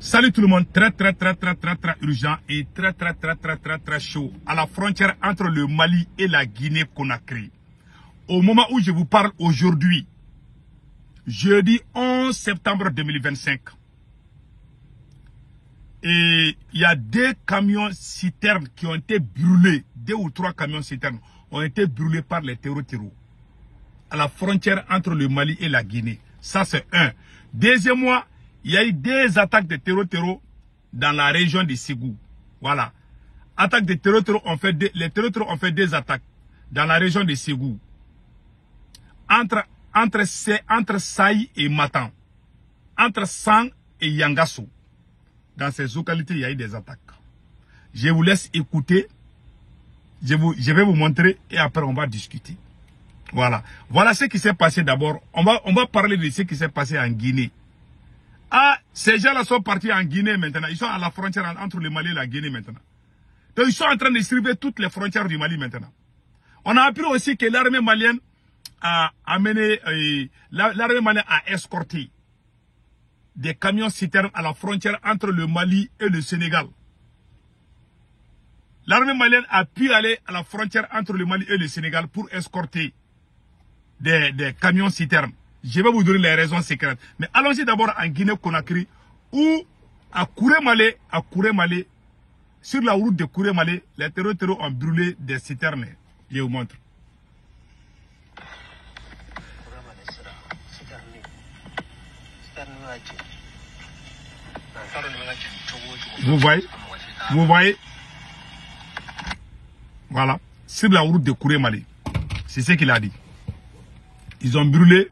Salut tout le monde, très urgent et très chaud à la frontière entre le Mali et la Guinée-Conakry. Au moment où je vous parle aujourd'hui, jeudi 11 septembre 2025, et il y a deux camions citernes qui ont été brûlés, 2 ou 3 camions citernes ont été brûlés par les terreaux à la frontière entre le Mali et la Guinée. Ça c'est un. Deuxièmement, il y a eu des attaques de terreaux dans la région de Ségou. Voilà. Attaques de terreaux les terreaux ont fait des attaques dans la région de Ségou. Entre Saï et Matan. Entre Sang et Yangasso. Dans ces localités, il y a eu des attaques. Je vous laisse écouter. Je vais vous montrer et après on va discuter. Voilà. Voilà ce qui s'est passé d'abord. On va parler de ce qui s'est passé en Guinée. Ah, ces gens-là sont partis en Guinée maintenant. Ils sont à la frontière entre le Mali et la Guinée maintenant. Donc ils sont en train de distribuer toutes les frontières du Mali maintenant. On a appris aussi que l'armée malienne a escorté des camions citernes à la frontière entre le Mali et le Sénégal. L'armée malienne a pu aller à la frontière entre le Mali et le Sénégal pour escorter des camions citernes. Je vais vous donner les raisons secrètes. Mais allons-y d'abord en Guinée-Conakry, où à Kouré-Malé, sur la route de Kouré-Malé, les terreaux ont brûlé des citernes. Je vous montre. Vous voyez? Vous voyez? Voilà. Sur la route de Kouré-Malé. C'est ce qu'il a dit. Ils ont brûlé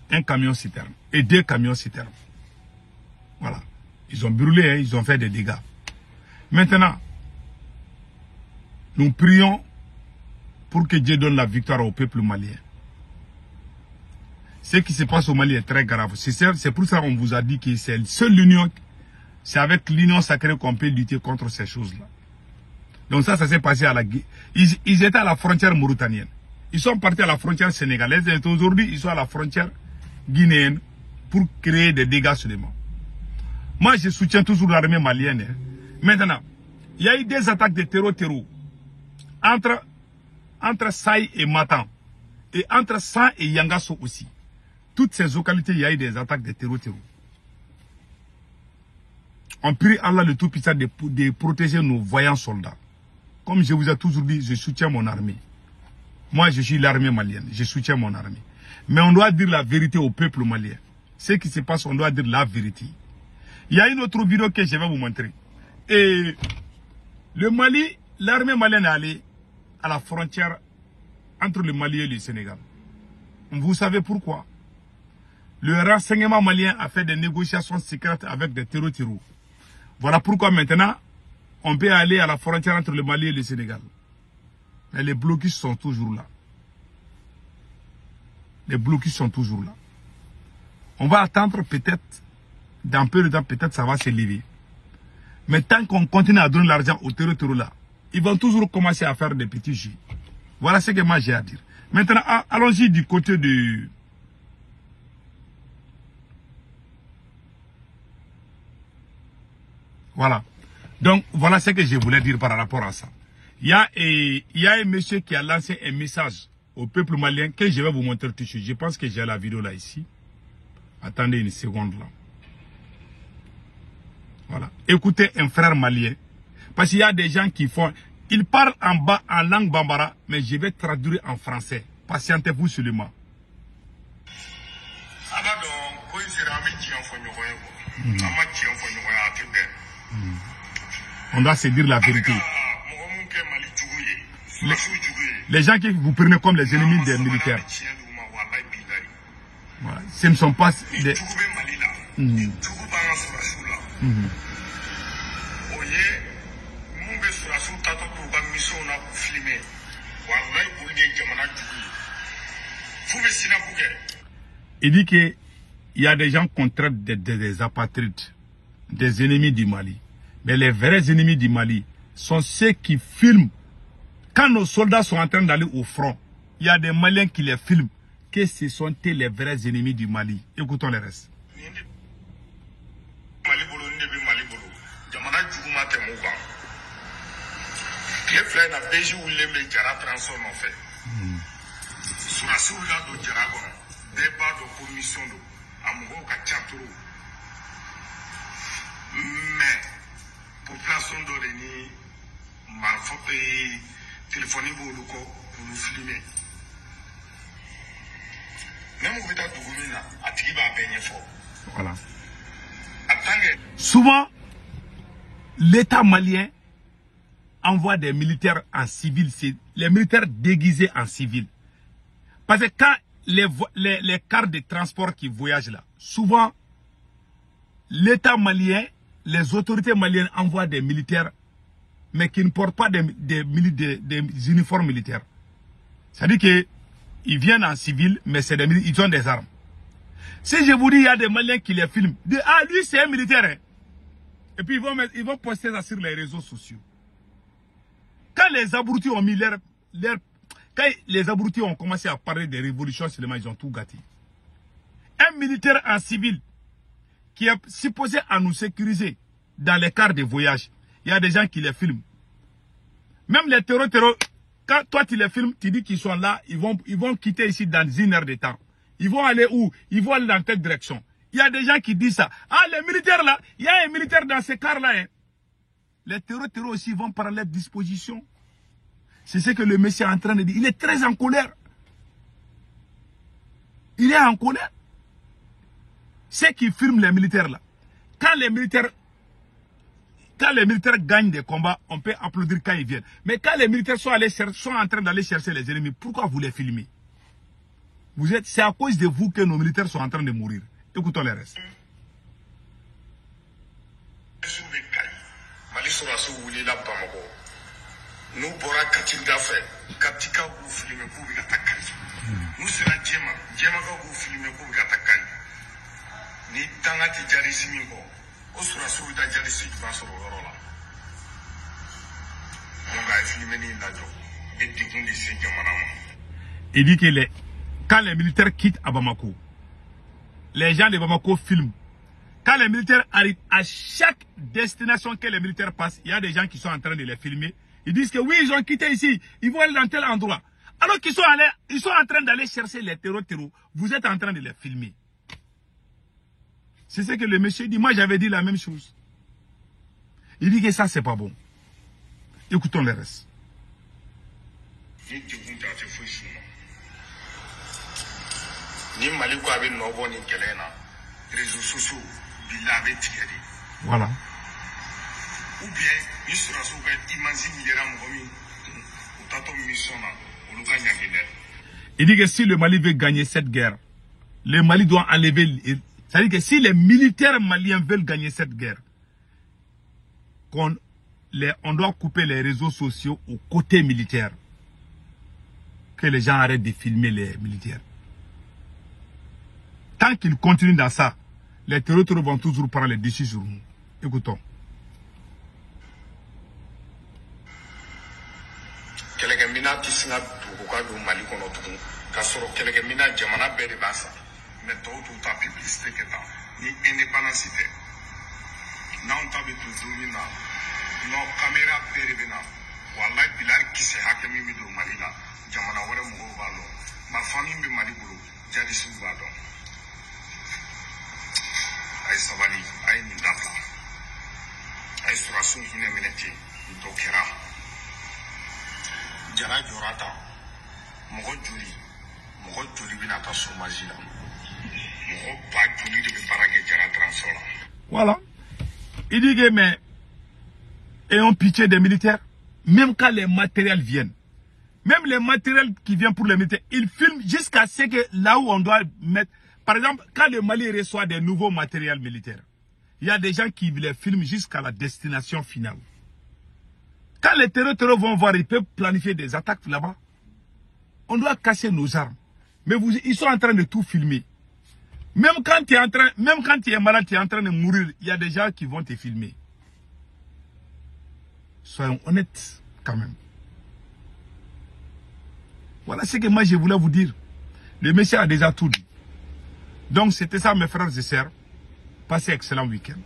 un camion citerne et 2 camions citernes. Voilà. Ils ont brûlé, hein, ils ont fait des dégâts. Maintenant, nous prions pour que Dieu donne la victoire au peuple malien. Ce qui se passe au Mali est très grave. C'est pour ça qu'on vous a dit que c'est seule l'union, c'est avec l'union sacrée qu'on peut lutter contre ces choses-là. Donc ça s'est passé à la Guinée. Ils étaient à la frontière mauritanienne. Ils sont partis à la frontière sénégalaise et aujourd'hui ils sont à la frontière guinéenne pour créer des dégâts seulement. Moi je soutiens toujours l'armée malienne. Hein. Maintenant, il y a eu des attaques de terreaux entre Saï et Matan et entre Sang et Yangasso aussi. Toutes ces localités, il y a eu des attaques de terreaux. On prie Allah le Tout-Puissant de protéger nos voyants soldats. Comme je vous ai toujours dit, je soutiens mon armée. Moi, je suis l'armée malienne. Je soutiens mon armée. Mais on doit dire la vérité au peuple malien. Ce qui se passe, on doit dire la vérité. Il y a une autre vidéo que je vais vous montrer. Et le Mali, l'armée malienne est allée à la frontière entre le Mali et le Sénégal. Vous savez pourquoi? Le renseignement malien a fait des négociations secrètes avec des terreaux. Voilà pourquoi maintenant, on peut aller à la frontière entre le Mali et le Sénégal. Mais les blocus sont toujours là. Les blocus sont toujours là. On va attendre peut-être, dans peu de temps, peut-être ça va se lever. Mais tant qu'on continue à donner l'argent aux terreaux là, ils vont toujours commencer à faire des petits jeux. Voilà ce que moi j'ai à dire. Maintenant, allons-y du côté de... Voilà. Donc, voilà ce que je voulais dire par rapport à ça. Il y a un monsieur qui a lancé un message au peuple malien que je vais vous montrer tout de suite. Je pense que j'ai la vidéo là ici. Attendez une seconde là. Voilà. Écoutez un frère malien. Parce qu'il y a des gens qui font... Ils parlent en langue bambara, mais je vais traduire en français. Patientez-vous seulement. On doit se dire la vérité. Les gens qui vous prenez comme les ennemis des militaires. Voilà. Ce ne sont pas des... Il dit qu'il y a des gens qu'on traite des apatrides, des ennemis du Mali. Mais les vrais ennemis du Mali sont ceux qui filment. Quand nos soldats sont en train d'aller au front, il y a des Maliens qui les filment. Que ce sont les vrais ennemis du Mali. Écoutons le reste. Jamana juguma te mu kan. Tile fila na beji wulilen bɛ jara transport nɔfɛ. Surasiw la don jara kɔnɔ. Bɛɛ b'a dɔn ko mission don. A mɔgɔw ka ca trop. Mais population dɔ de ni marifa téléphone b'olu kɔ k'olu filmer. Même u bɛ taa dugu min na a tigi b'a bɛɛ ɲɛfɔ. Voilà. Souvent, l'État malien envoie des militaires en civil, c'est les militaires déguisés en civil. Parce que quand les cars de transport qui voyagent là, souvent, l'État malien, les autorités maliennes envoient des militaires, mais qui ne portent pas des uniformes militaires. C'est-à-dire qu'ils viennent en civil, mais c'est ils ont des armes. Si je vous dis, il y a des Maliens qui les filment, ah, lui c'est un militaire. Hein. Et puis ils vont poster ça sur les réseaux sociaux. Quand les abrutis ont mis quand les abrutis ont commencé à parler des révolutions, seulement ils ont tout gâté. Un militaire en civil qui est supposé à nous sécuriser dans les cars de voyage, il y a des gens qui les filment. Même les terroristes, quand toi tu les filmes, tu dis qu'ils sont là, ils vont quitter ici dans 1 heure de temps. Ils vont aller où? Ils vont aller dans telle direction. Il y a des gens qui disent ça. Ah, les militaires là, il y a un militaire dans ces cars-là. Hein. Les terroristes aussi vont par leur disposition. C'est ce que le monsieur est en train de dire. Il est très en colère. Il est en colère. Ceux qui filment les militaires là. Quand les militaires gagnent des combats, on peut applaudir quand ils viennent. Mais quand les militaires sont en train d'aller chercher les ennemis, pourquoi vous les filmez? C'est à cause de vous que nos militaires sont en train de mourir. Écoutons les restes. Nous bora katinga fait katika vous filmer pour la takali nous c'est la djema ka vous filmer pour la takali ni tanga ti jari simingo o sura su da jari si ba so rorola on va filmer ni la jo et dikundi se jamana. Il dit que quand les militaires quittent à Bamako, les gens de Bamako filment. Quand les militaires arrivent à chaque destination que les militaires passent, il y a des gens qui sont en train de les filmer. Ils disent que oui, ils ont quitté ici, ils vont aller dans tel endroit. Alors qu'ils sont en train d'aller chercher les terreaux. Vous êtes en train de les filmer. C'est ce que le monsieur dit. Moi, j'avais dit la même chose. Il dit que ça, c'est pas bon. Écoutons le reste. Voilà. Ou bien, il sera il dit que si le Mali veut gagner cette guerre, le Mali doit enlever. C'est-à-dire que si les militaires maliens veulent gagner cette guerre, on doit couper les réseaux sociaux au côté militaire. Que les gens arrêtent de filmer les militaires. Tant qu'ils continuent dans ça, les terroristes vont toujours prendre les dessus sur nous. Écoutons. Kɛlɛkɛmina tɛ sin ka dugu ka don Mali kɔnɔ tugun k'a sɔrɔ kɛlɛkɛmina jamana bɛɛ de b'a san mais tɔw t'u ta publicité kɛ tan ni indépendance tɛ n'anw ta bɛ don don min na non caméra bɛɛ de bɛ na walayi bilayi kisɛ hakɛ min bɛ don Mali la jamana wɛrɛ mɔgɔw b'a dɔn marifa min bɛ Mali bolo jadisiw b'a dɔn a ye sabali a ye nin dabila a ye sɔrɔdasiw hinɛ minɛ ten dɔ kɛra. Jara Jorata, mɔgɔ joli bɛna taa chômage la mɔgɔ ba joli de bɛ baara kɛ Jara transport la. Voilà. Il dit que mais ayons pitié des militaires, même quand les matériels viennent, même les matériels qui viennent pour les militaires, ils filment jusqu'à ce que là où on doit mettre. Par exemple, quand le Mali reçoit des nouveaux matériels militaires, il y a des gens qui les filment jusqu'à la destination finale. Quand les terroristes vont voir, ils peuvent planifier des attaques là-bas. On doit casser nos armes. Mais ils sont en train de tout filmer. Même quand tu es malade, tu es en train de mourir, il y a des gens qui vont te filmer. Soyons honnêtes quand même. Voilà ce que moi je voulais vous dire. Le monsieur a déjà tout dit. Donc c'était ça mes frères et sœurs. Passez un excellent week-end.